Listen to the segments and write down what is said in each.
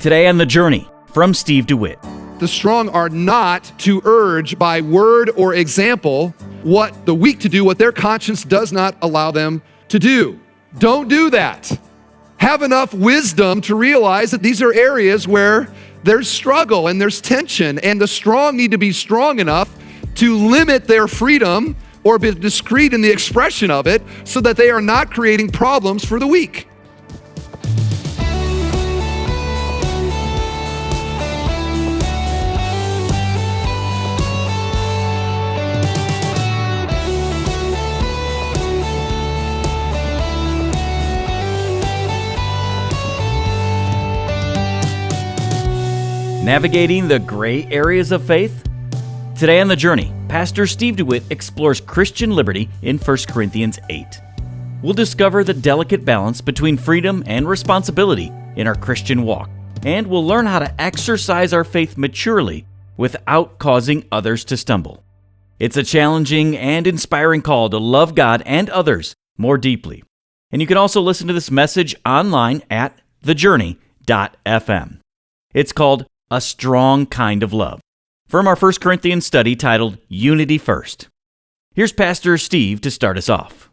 Today on The Journey, from Steve DeWitt. The strong are not to urge by word or example what the weak to do, what their conscience does not allow them to do. Don't do that. Have enough wisdom to realize that these are areas where there's struggle and there's tension, and the strong need to be strong enough to limit their freedom or be discreet in the expression of it so that they are not creating problems for the weak. Navigating the gray areas of faith? Today on The Journey, Pastor Steve DeWitt explores Christian liberty in 1 Corinthians 8. We'll discover the delicate balance between freedom and responsibility in our Christian walk, and we'll learn how to exercise our faith maturely without causing others to stumble. It's a challenging and inspiring call to love God and others more deeply. And you can also listen to this message online at thejourney.fm. It's called A Strong Kind of Love, from our 1 Corinthians study titled Unity First. Here's Pastor Steve to start us off.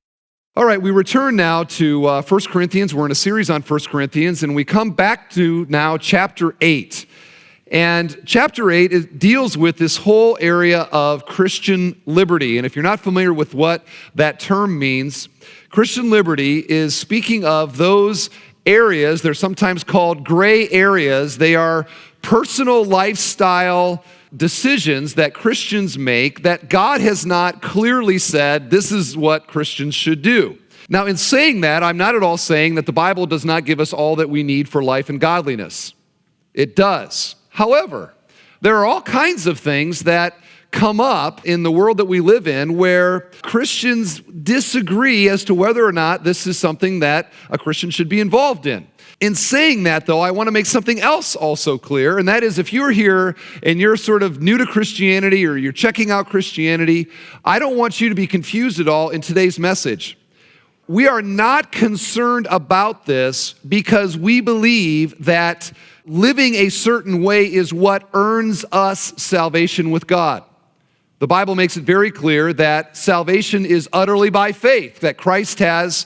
All right, we return now to 1 Corinthians. We're in a series on 1 Corinthians, and we come back to now chapter 8. And chapter 8 deals with this whole area of Christian liberty. And if you're not familiar with what that term means, Christian liberty is speaking of those areas. They're sometimes called gray areas. They are personal lifestyle decisions that Christians make that God has not clearly said this is what Christians should do. Now, in saying that, I'm not at all saying that the Bible does not give us all that we need for life and godliness. It does. However, there are all kinds of things that come up in the world that we live in where Christians disagree as to whether or not this is something that a Christian should be involved in. In saying that, though, I want to make something else also clear, and that is if you're here and you're sort of new to Christianity or you're checking out Christianity, I don't want you to be confused at all in today's message. We are not concerned about this because we believe that living a certain way is what earns us salvation with God. The Bible makes it very clear that salvation is utterly by faith, that Christ has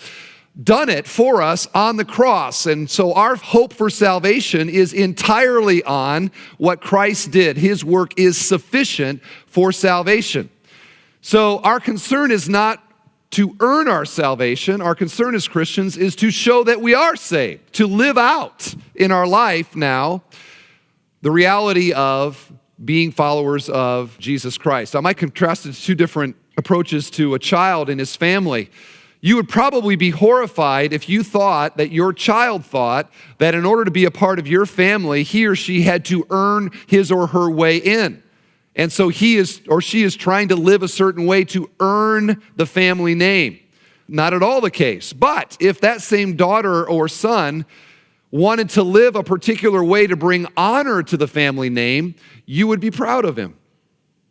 done it for us on the cross. And so our hope for salvation is entirely on what Christ did. His work is sufficient for salvation. So our concern is not to earn our salvation. Our concern as Christians is to show that we are saved, to live out in our life now the reality of being followers of Jesus Christ. I might contrast it to two different approaches to a child and his family. You would probably be horrified if you thought that your child thought that in order to be a part of your family, he or she had to earn his or her way in. And so he is or she is trying to live a certain way to earn the family name. Not at all the case. But if that same daughter or son wanted to live a particular way to bring honor to the family name, you would be proud of him,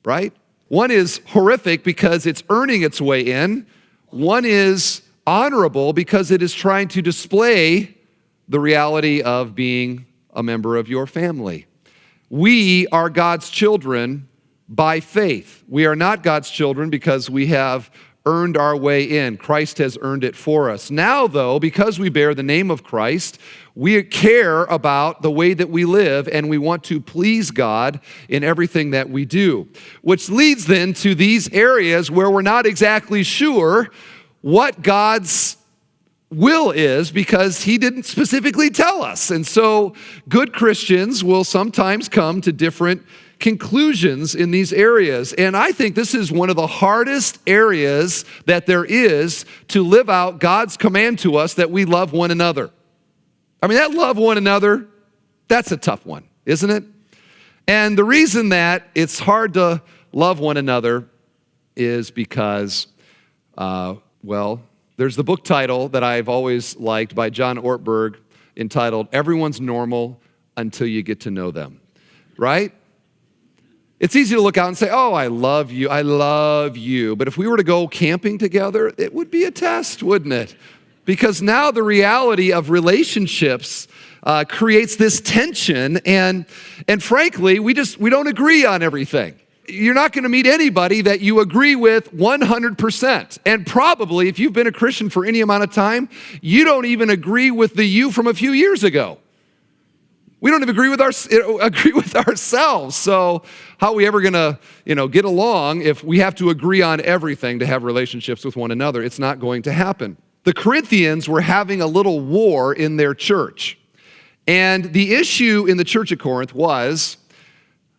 right? One is horrific because it's earning its way in. One is honorable because it is trying to display the reality of being a member of your family. We are God's children by faith. We are not God's children because we have earned our way in. Christ has earned it for us. Now, though, because we bear the name of Christ, we care about the way that we live, and we want to please God in everything that we do. Which leads then to these areas where we're not exactly sure what God's will is because he didn't specifically tell us. And so good Christians will sometimes come to different conclusions in these areas. And I think this is one of the hardest areas that there is to live out God's command to us that we love one another. I mean, that love one another, that's a tough one, isn't it? And the reason that it's hard to love one another is because, there's the book title that I've always liked by John Ortberg entitled, Everyone's Normal Until You Get to Know Them, right? It's easy to look out and say, oh, I love you. But if we were to go camping together, it would be a test, wouldn't it? Because now the reality of relationships creates this tension, and frankly, we don't agree on everything. You're not going to meet anybody that you agree with 100%. And probably, if you've been a Christian for any amount of time, you don't even agree with the you from a few years ago. We don't even agree with ourselves. So how are we ever going to, get along if we have to agree on everything to have relationships with one another? It's not going to happen. The Corinthians were having a little war in their church. And the issue in the church at Corinth was,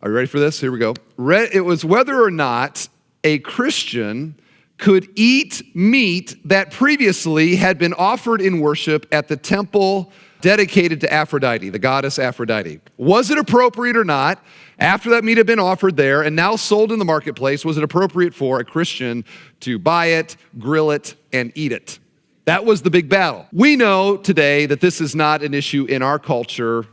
are you ready for this? Here we go. It was whether or not a Christian could eat meat that previously had been offered in worship at the temple dedicated to Aphrodite, the goddess Aphrodite. Was it appropriate or not, after that meat had been offered there and now sold in the marketplace, was it appropriate for a Christian to buy it, grill it, and eat it? That was the big battle. We know today that this is not an issue in our culture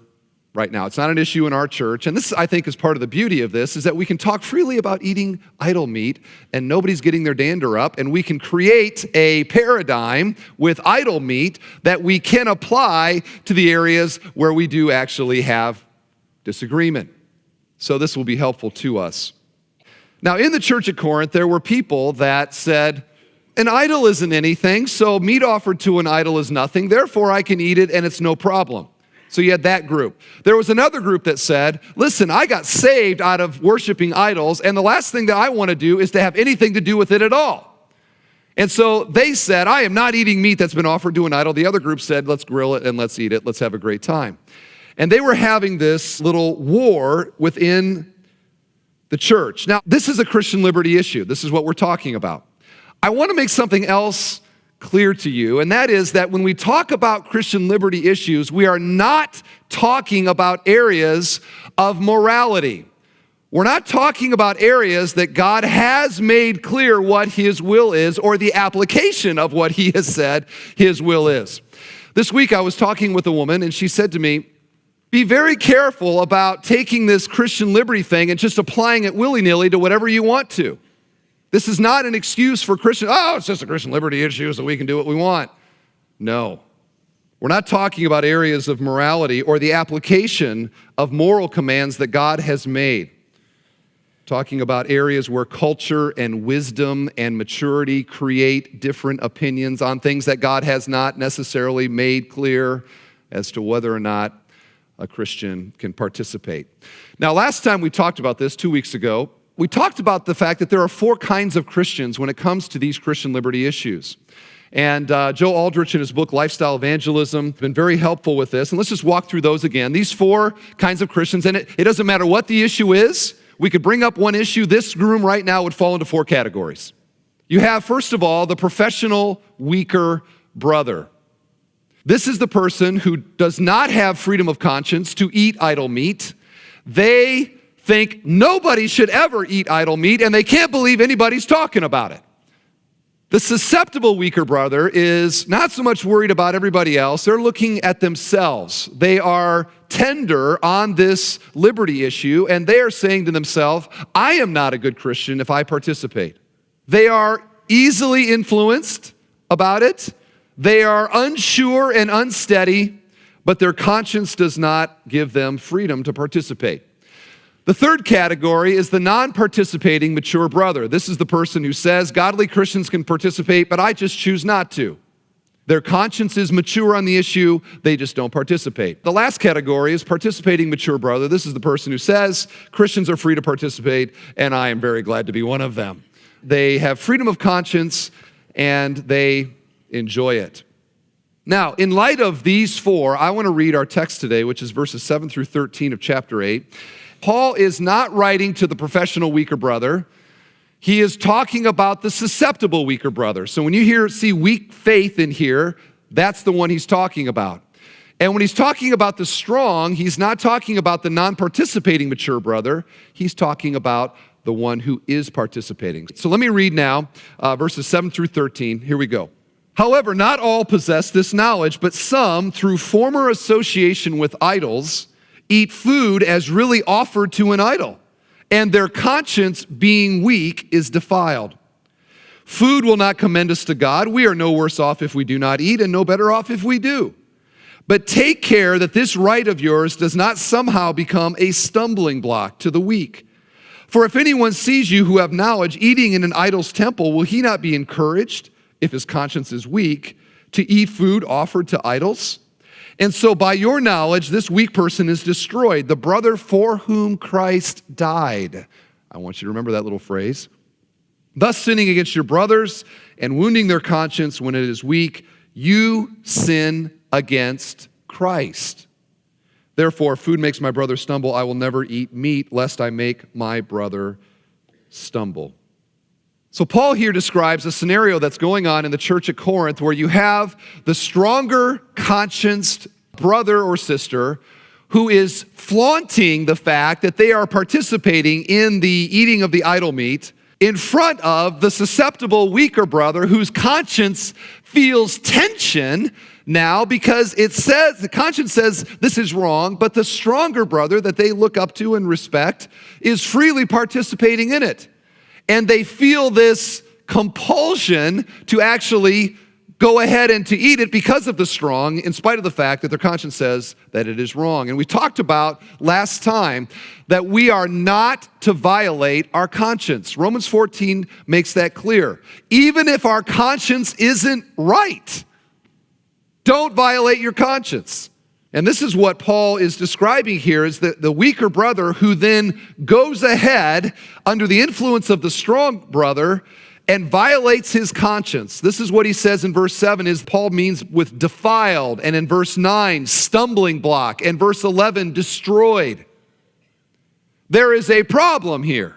right now. It's not an issue in our church. And this, I think, is part of the beauty of this, is that we can talk freely about eating idol meat and nobody's getting their dander up, and we can create a paradigm with idol meat that we can apply to the areas where we do actually have disagreement. So this will be helpful to us. Now, in the church at Corinth, there were people that said, an idol isn't anything, so meat offered to an idol is nothing, therefore I can eat it and it's no problem. So you had that group. There was another group that said, listen, I got saved out of worshiping idols, and the last thing that I want to do is to have anything to do with it at all. And so they said, I am not eating meat that's been offered to an idol. The other group said, let's grill it and let's eat it. Let's have a great time. And they were having this little war within the church. Now, this is a Christian liberty issue. This is what we're talking about. I want to make something else clear to you, and that is that when we talk about Christian liberty issues, we are not talking about areas of morality. We're not talking about areas that God has made clear what His will is, or the application of what He has said His will is. This week I was talking with a woman, and she said to me, be very careful about taking this Christian liberty thing and just applying it willy-nilly to whatever you want to. This is not an excuse for Christian, it's just a Christian liberty issue so we can do what we want. No. We're not talking about areas of morality or the application of moral commands that God has made. Talking about areas where culture and wisdom and maturity create different opinions on things that God has not necessarily made clear as to whether or not a Christian can participate. Now, last time we talked about this 2 weeks ago, we talked about the fact that there are 4 kinds of Christians when it comes to these Christian liberty issues. And Joe Aldrich in his book, Lifestyle Evangelism, has been very helpful with this. And let's just walk through those again. These 4 kinds of Christians, and it doesn't matter what the issue is. We could bring up one issue. This room right now would fall into 4 categories. You have, first of all, the professional weaker brother. This is the person who does not have freedom of conscience to eat idol meat. They think nobody should ever eat idol meat, and they can't believe anybody's talking about it. The susceptible weaker brother is not so much worried about everybody else. They're looking at themselves. They are tender on this liberty issue, and they are saying to themselves, I am not a good Christian if I participate. They are easily influenced about it. They are unsure and unsteady, but their conscience does not give them freedom to participate. The third category is the non-participating mature brother. This is the person who says, godly Christians can participate, but I just choose not to. Their conscience is mature on the issue, they just don't participate. The last category is participating mature brother. This is the person who says, Christians are free to participate, and I am very glad to be one of them. They have freedom of conscience, and they enjoy it. Now, in light of these 4, I want to read our text today, which is verses 7 through 13 of chapter 8. Paul is not writing to the professional weaker brother. He is talking about the susceptible weaker brother. So when you see weak faith in here, that's the one he's talking about. And when he's talking about the strong, he's not talking about the non-participating mature brother. He's talking about the one who is participating. So let me read now verses 7 through 13. Here we go. However, not all possess this knowledge, but some, through former association with idols, eat food as really offered to an idol, and their conscience, being weak, is defiled. Food will not commend us to God. We are no worse off if we do not eat, and no better off if we do. But take care that this right of yours does not somehow become a stumbling block to the weak. For if anyone sees you who have knowledge eating in an idol's temple, will he not be encouraged, if his conscience is weak, to eat food offered to idols? And so by your knowledge, this weak person is destroyed, the brother for whom Christ died. I want you to remember that little phrase. Thus sinning against your brothers and wounding their conscience when it is weak, you sin against Christ. Therefore, if food makes my brother stumble, I will never eat meat, lest I make my brother stumble. So Paul here describes a scenario that's going on in the church at Corinth where you have the stronger conscienced brother or sister who is flaunting the fact that they are participating in the eating of the idol meat in front of the susceptible, weaker brother whose conscience feels tension now because it says, the conscience says this is wrong, but the stronger brother that they look up to and respect is freely participating in it. And they feel this compulsion to actually go ahead and to eat it because of the strong, in spite of the fact that their conscience says that it is wrong. And we talked about last time that we are not to violate our conscience. Romans 14 makes that clear. Even if our conscience isn't right, don't violate your conscience. And this is what Paul is describing here, is that the weaker brother who then goes ahead under the influence of the strong brother and violates his conscience. This is what he says in verse 7 is Paul means with defiled, and in verse 9, stumbling block, and verse 11, destroyed. There is a problem here.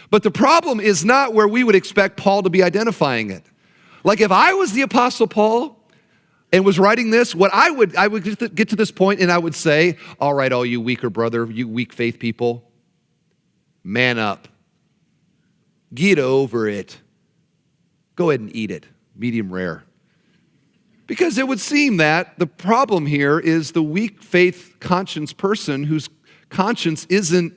But the problem is not where we would expect Paul to be identifying it. Like if I was the Apostle Paul and was writing this, what I would get to this point and I would say, all right, all you weaker brother, you weak faith people, man up. Get over it. Go ahead and eat it, medium rare. Because it would seem that the problem here is the weak faith conscience person whose conscience isn't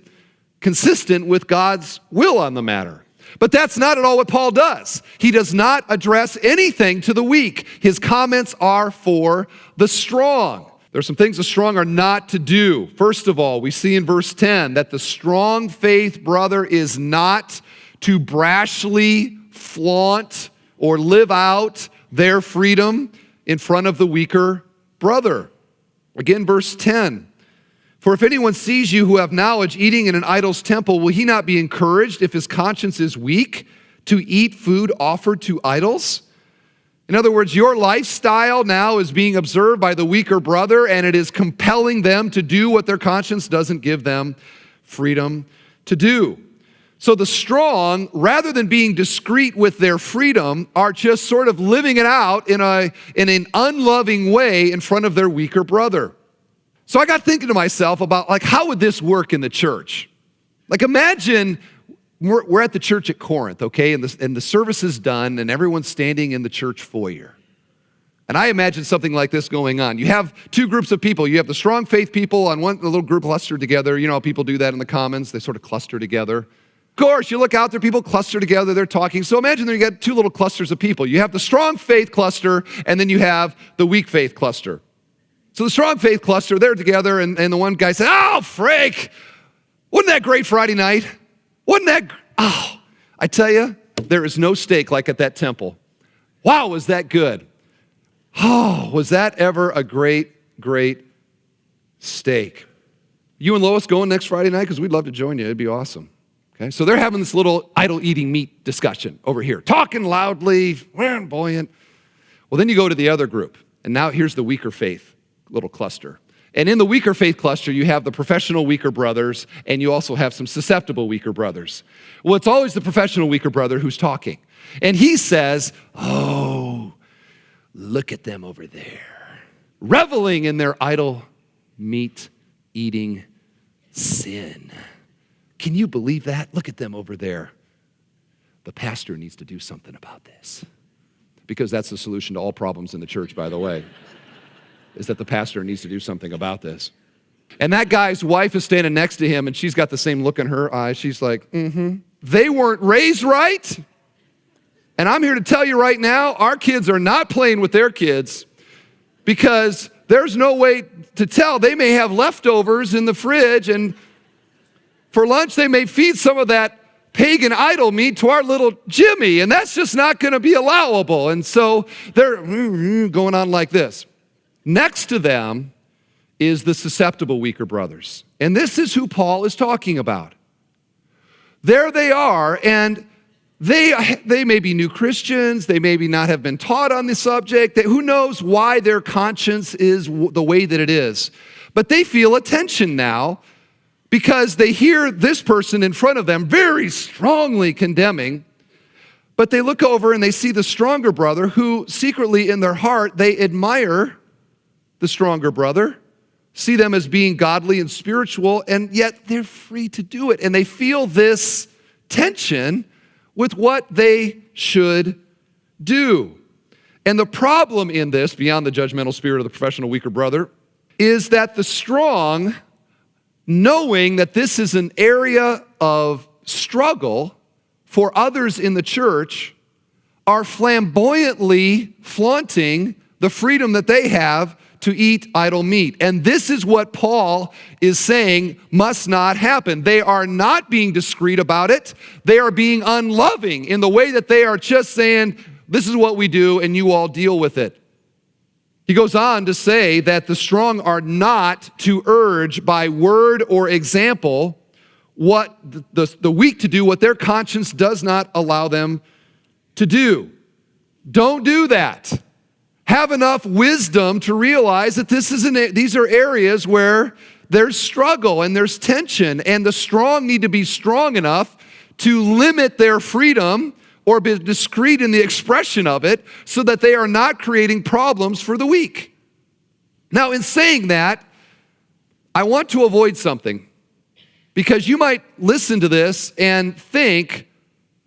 consistent with God's will on the matter. But that's not at all what Paul does. He does not address anything to the weak. His comments are for the strong. There are some things the strong are not to do. First of all, we see in verse 10 that the strong faith brother is not to brashly flaunt or live out their freedom in front of the weaker brother. Again, verse 10. For if anyone sees you who have knowledge eating in an idol's temple, will he not be encouraged if his conscience is weak to eat food offered to idols? In other words, your lifestyle now is being observed by the weaker brother, and it is compelling them to do what their conscience doesn't give them freedom to do. So the strong, rather than being discreet with their freedom, are just sort of living it out in an unloving way in front of their weaker brother. So I got thinking to myself about, like, how would this work in the church? Like, imagine we're at the church at Corinth, okay, and the service is done, and everyone's standing in the church foyer. And I imagine something like this going on. You have two groups of people. You have the strong faith people on one, a little group clustered together. You know how people do that in the commons? They sort of cluster together. Of course, you look out there, people cluster together, they're talking. So imagine that you got two little clusters of people. You have the strong faith cluster, and then you have the weak faith cluster. So the strong faith cluster, they're together, and the one guy said, "Oh, Frank, wasn't that great Friday night? Wasn't that, oh, I tell you, there is no steak like at that temple. Wow, was that good? Oh, was that ever a great, great steak? You and Lois going next Friday night? Because we'd love to join you. It'd be awesome." Okay, so they're having this little idol eating meat discussion over here, talking loudly, buoyant. Well, then you go to the other group, and now here's the weaker faith little cluster. And in the weaker faith cluster, you have the professional weaker brothers, and you also have some susceptible weaker brothers. Well, it's always the professional weaker brother who's talking. And he says, "Oh, look at them over there, reveling in their idol meat eating sin. Can you believe that? Look at them over there. The pastor needs to do something about this." Because that's the solution to all problems in the church, by the way, is that the pastor needs to do something about this. And that guy's wife is standing next to him, and she's got the same look in her eyes. She's like, They weren't raised right. And I'm here to tell you right now, our kids are not playing with their kids because There's no way to tell. They may have leftovers in the fridge, and for lunch they may feed some of that pagan idol meat to our little Jimmy, and that's just not going to be allowable. And so they're going on like this. Next to them is the susceptible weaker brothers. And this is who Paul is talking about. There they are, and they may be new Christians. They maybe not have been taught on the subject. Who knows why their conscience is the way that it is. But they feel a tension now because they hear this person in front of them very strongly condemning. But they look over and they see the stronger brother who secretly in their heart, they admire the stronger brother, see them as being godly and spiritual, and yet they're free to do it. And they feel this tension with what they should do. And the problem in this, beyond the judgmental spirit of the professional weaker brother, is that the strong, knowing that this is an area of struggle for others in the church, are flamboyantly flaunting the freedom that they have to eat idol meat. And this is what Paul is saying must not happen. They are not being discreet about it. They are being unloving in the way that they are just saying, this is what we do and you all deal with it. He goes on to say that the strong are not to urge by word or example what the weak to do, what their conscience does not allow them to do. Don't do that. Have enough wisdom to realize that these are areas where there's struggle and there's tension, and the strong need to be strong enough to limit their freedom or be discreet in the expression of it so that they are not creating problems for the weak. Now, in saying that, I want to avoid something, because you might listen to this and think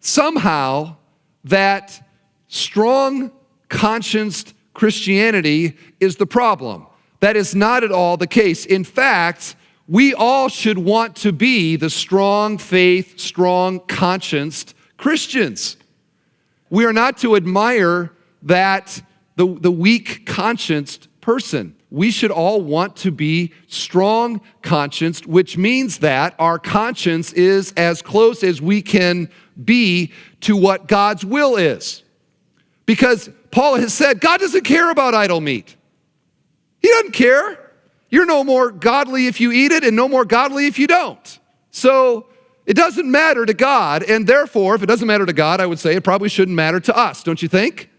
somehow that strong, conscienced Christianity is the problem. That is not at all the case. In fact, we all should want to be the strong faith, strong conscienced Christians. We are not to admire that the weak conscienced person. We should all want to be strong conscienced, which means that our conscience is as close as we can be to what God's will is. Because Paul has said, God doesn't care about idol meat. He doesn't care. You're no more godly if you eat it and no more godly if you don't. So it doesn't matter to God, and therefore, if it doesn't matter to God, I would say it probably shouldn't matter to us, don't you think?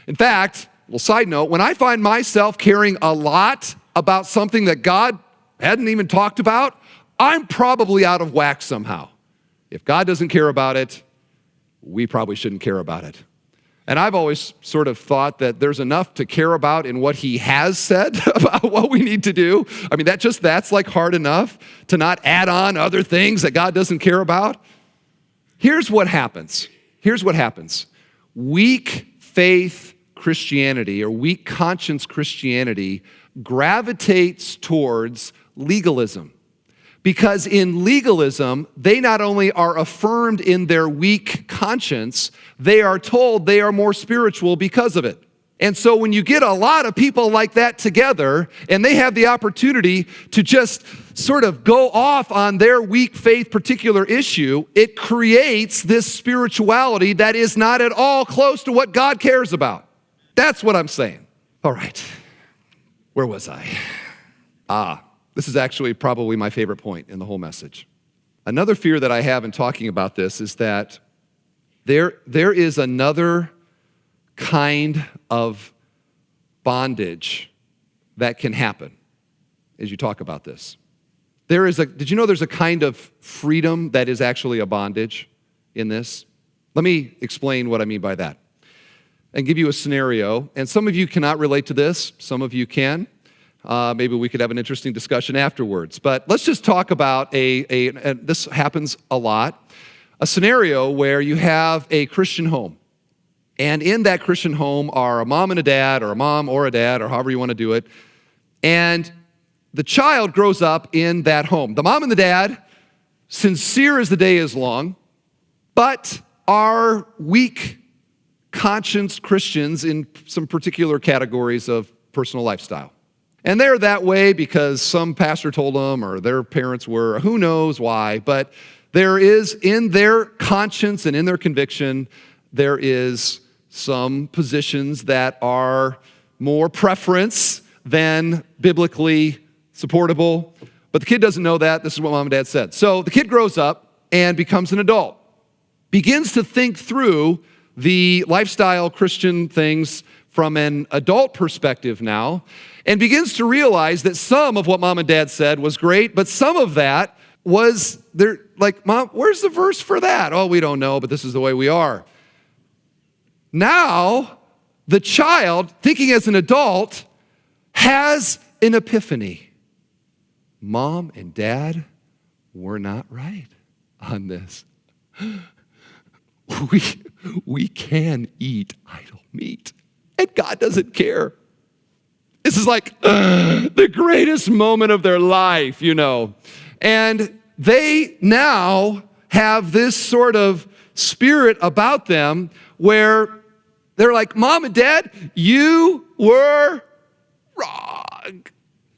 In fact, a little side note, when I find myself caring a lot about something that God hadn't even talked about, I'm probably out of whack somehow. If God doesn't care about it, we probably shouldn't care about it. And I've always sort of thought that there's enough to care about in what he has said about what we need to do. I mean, that's like hard enough to not add on other things that God doesn't care about. Here's what happens. Weak faith Christianity or weak conscience Christianity gravitates towards legalism. Because in legalism, they not only are affirmed in their weak conscience, they are told they are more spiritual because of it. And so when you get a lot of people like that together, and they have the opportunity to just sort of go off on their weak faith particular issue, it creates this spirituality that is not at all close to what God cares about. That's what I'm saying. All right, where was I? This is actually probably my favorite point in the whole message. Another fear that I have in talking about this is that there is another kind of bondage that can happen as you talk about this. Did you know there's a kind of freedom that is actually a bondage in this? Let me explain what I mean by that and give you a scenario. And some of you cannot relate to this, some of you can. Maybe we could have an interesting discussion afterwards. But let's just talk about and this happens a lot, a scenario where you have a Christian home. And in that Christian home are a mom and a dad, or a mom or a dad, or however you want to do it. And the child grows up in that home. The mom and the dad, sincere as the day is long, but are weak conscience Christians in some particular categories of personal lifestyle. And they're that way because some pastor told them or their parents were, who knows why, but there is in their conscience and in their conviction, there is some positions that are more preference than biblically supportable. But the kid doesn't know that. This is what mom and dad said. So the kid grows up and becomes an adult, begins to think through the lifestyle Christian things from an adult perspective now, and begins to realize that some of what mom and dad said was great, but some of that was, they're like, Mom, where's the verse for that? Oh, we don't know, but this is the way we are. Now, the child, thinking as an adult, has an epiphany. Mom and dad were not right on this. We can eat idol meat, and God doesn't care. This is like the greatest moment of their life, you know. And they now have this sort of spirit about them where they're like, Mom and Dad, you were wrong.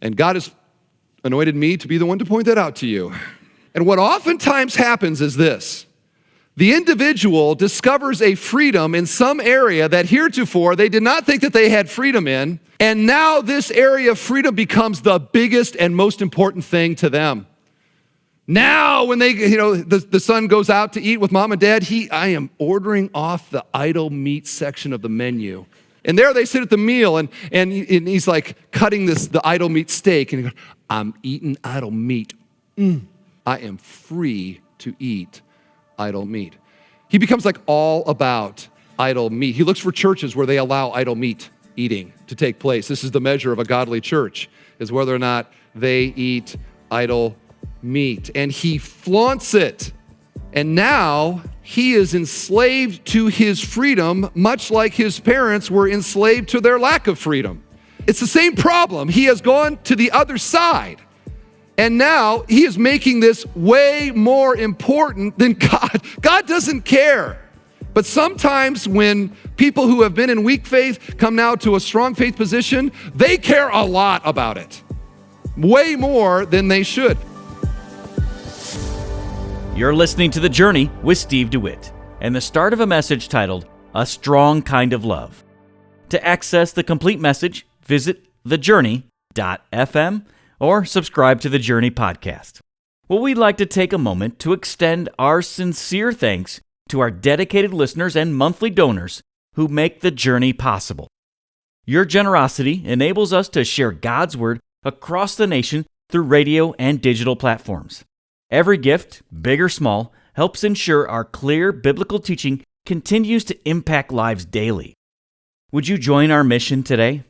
And God has anointed me to be the one to point that out to you. And what oftentimes happens is this. The individual discovers a freedom in some area that heretofore they did not think that they had freedom in, and now this area of freedom becomes the biggest and most important thing to them. Now when they, the son goes out to eat with mom and dad, I am ordering off the idol meat section of the menu. And there they sit at the meal, and he's like cutting the idol meat steak, and he goes, I'm eating idol meat. I am free to eat idol meat. He becomes like all about idol meat. He looks for churches where they allow idol meat eating to take place. This is the measure of a godly church, is whether or not they eat idol meat. And he flaunts it. And now he is enslaved to his freedom, much like his parents were enslaved to their lack of freedom. It's the same problem. He has gone to the other side. And now he is making this way more important than God. God doesn't care. But sometimes when people who have been in weak faith come now to a strong faith position, they care a lot about it. Way more than they should. You're listening to The Journey with Steve DeWitt and the start of a message titled, A Strong Kind of Love. To access the complete message, visit thejourney.fm or subscribe to the Journey podcast. Well, we'd like to take a moment to extend our sincere thanks to our dedicated listeners and monthly donors who make the Journey possible. Your generosity enables us to share God's Word across the nation through radio and digital platforms. Every gift, big or small, helps ensure our clear biblical teaching continues to impact lives daily. Would you join our mission today?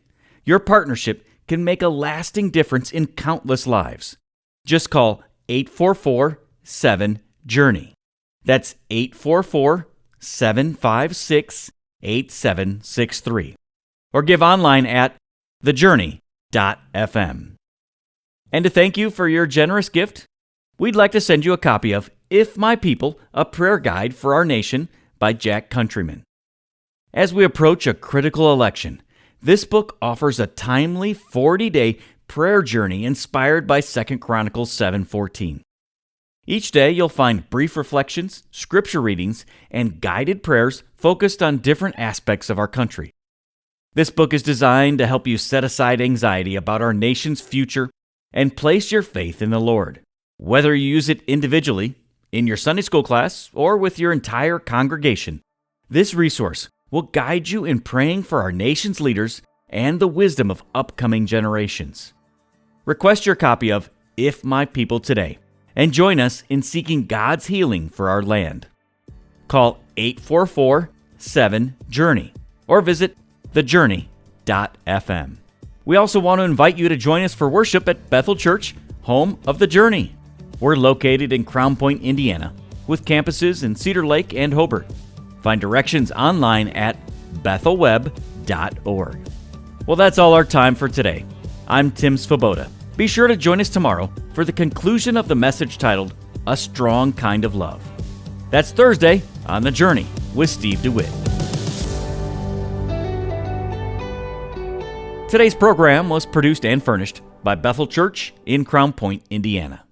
Your partnership can make a lasting difference in countless lives. Just call 844-7-JOURNEY. That's 844-756-8763. Or give online at thejourney.fm. And to thank you for your generous gift, we'd like to send you a copy of If My People, A Prayer Guide for Our Nation by Jack Countryman. As we approach a critical election, this book offers a timely 40-day prayer journey inspired by 2 Chronicles 7:14. Each day you'll find brief reflections, scripture readings, and guided prayers focused on different aspects of our country. This book is designed to help you set aside anxiety about our nation's future and place your faith in the Lord. Whether you use it individually, in your Sunday school class, or with your entire congregation, this resource will guide you in praying for our nation's leaders and the wisdom of upcoming generations. Request your copy of If My People today and join us in seeking God's healing for our land. Call 844-7-JOURNEY or visit thejourney.fm. We also want to invite you to join us for worship at Bethel Church, home of The Journey. We're located in Crown Point, Indiana, with campuses in Cedar Lake and Hobart. Find directions online at bethelweb.org. Well, that's all our time for today. I'm Tim Svoboda. Be sure to join us tomorrow for the conclusion of the message titled, A Strong Kind of Love. That's Thursday on The Journey with Steve DeWitt. Today's program was produced and furnished by Bethel Church in Crown Point, Indiana.